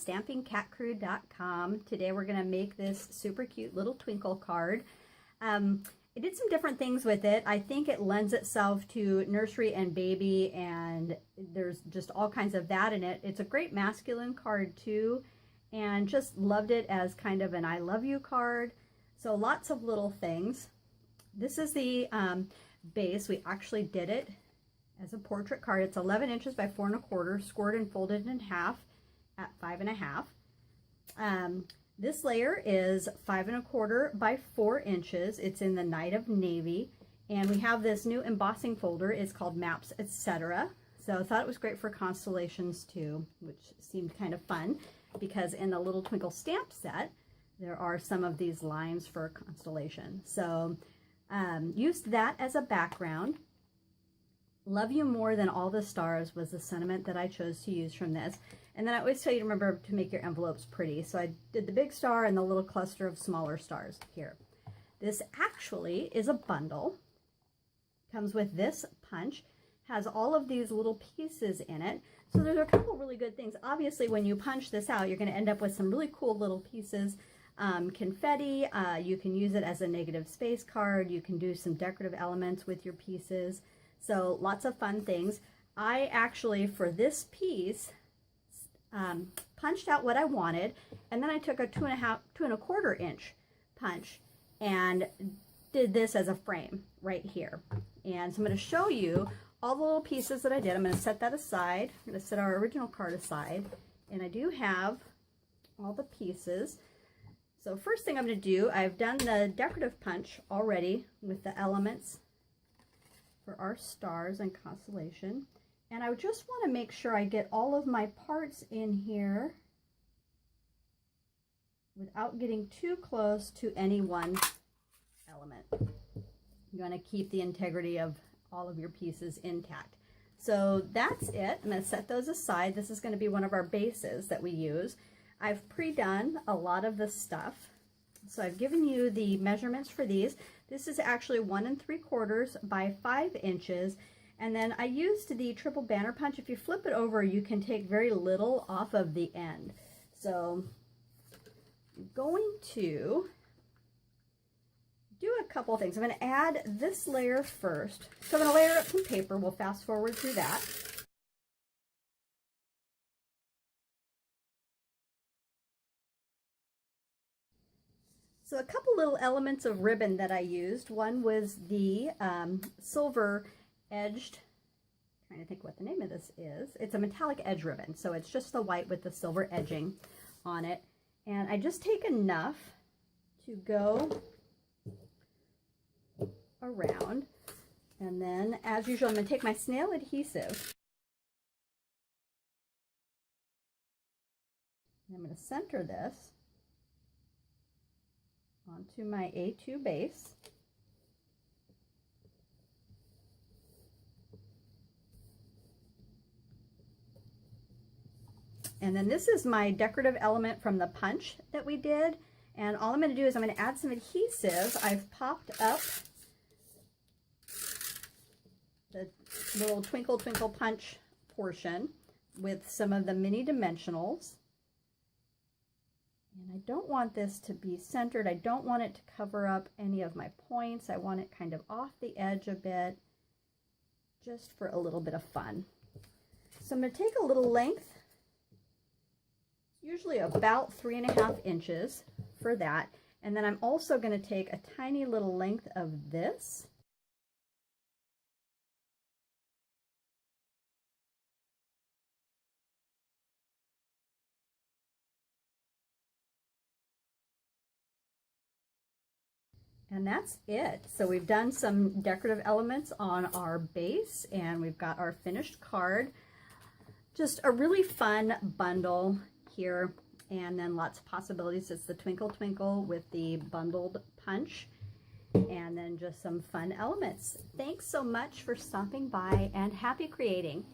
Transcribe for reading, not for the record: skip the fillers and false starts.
StampingCatCrew.com. Today we're going to make this super cute little Twinkle card. I did some different things with it. I think it lends itself to nursery and baby, and there's just all kinds of that in it. It's a great masculine card too, and just loved it as kind of an I love you card. So lots of little things. This is the base. We actually did it as a portrait card. It's 11 inches by 4 1/4, scored and folded in half at 5 1/2. This layer is 5 1/4 by 4 inches. It's in the Night of Navy, and we have this new embossing folder. It's called Maps, Etc. So I thought it was great for constellations too, which seemed kind of fun because in the little Twinkle stamp set there are some of these lines for a constellation. So used that as a background. Love you more than all the stars was the sentiment that I chose to use from this. And then I always tell you to remember to make your envelopes pretty. So I did the big star and the little cluster of smaller stars here. This actually is a bundle. Comes with this punch. Has all of these little pieces in it. So there's a couple really good things. Obviously, when you punch this out, you're going to end up with some really cool little pieces. Confetti, you can use it as a negative space card. You can do some decorative elements with your pieces. So lots of fun things. I actually, for this piece, punched out what I wanted, and then I took a 2 1/4 inch punch and did this as a frame right here. And so I'm going to show you all the little pieces that I did. I'm going to set that aside. I'm going to set our original card aside, and I do have all the pieces. So first thing I'm going to do, I've done the decorative punch already with the elements for our stars and constellation, and I just want to make sure I get all of my parts in here without getting too close to any one element. You want to keep the integrity of all of your pieces intact. So that's it. I'm going to set those aside. This is going to be one of our bases that we use. I've pre-done a lot of the stuff. So I've given you the measurements for these. This is actually 1 3/4 by 5 inches. And then I used the triple banner punch. If you flip it over, you can take very little off of the end. So I'm going to do a couple of things. I'm going to add this layer first. So I'm going to layer up some paper. We'll fast forward through that. So a couple little elements of ribbon that I used. One was the silver edged, trying to think what the name of this is. It's a metallic edge ribbon. So it's just the white with the silver edging on it. And I just take enough to go around. And then, as usual, I'm going to take my snail adhesive. And I'm going to center this onto my A2 base. And then this is my decorative element from the punch that we did. And all I'm going to do is I'm going to add some adhesive. I've popped up the little Twinkle Twinkle punch portion with some of the mini dimensionals. And I don't want this to be centered. I don't want it to cover up any of my points. I want it kind of off the edge a bit, just for a little bit of fun. So I'm going to take a little length, usually about 3 1/2 inches for that. And then I'm also going to take a tiny little length of this. And that's it. So we've done some decorative elements on our base, and we've got our finished card. Just a really fun bundle here, and then lots of possibilities. It's the Twinkle Twinkle with the bundled punch, and then just some fun elements. Thanks so much for stopping by, and happy creating.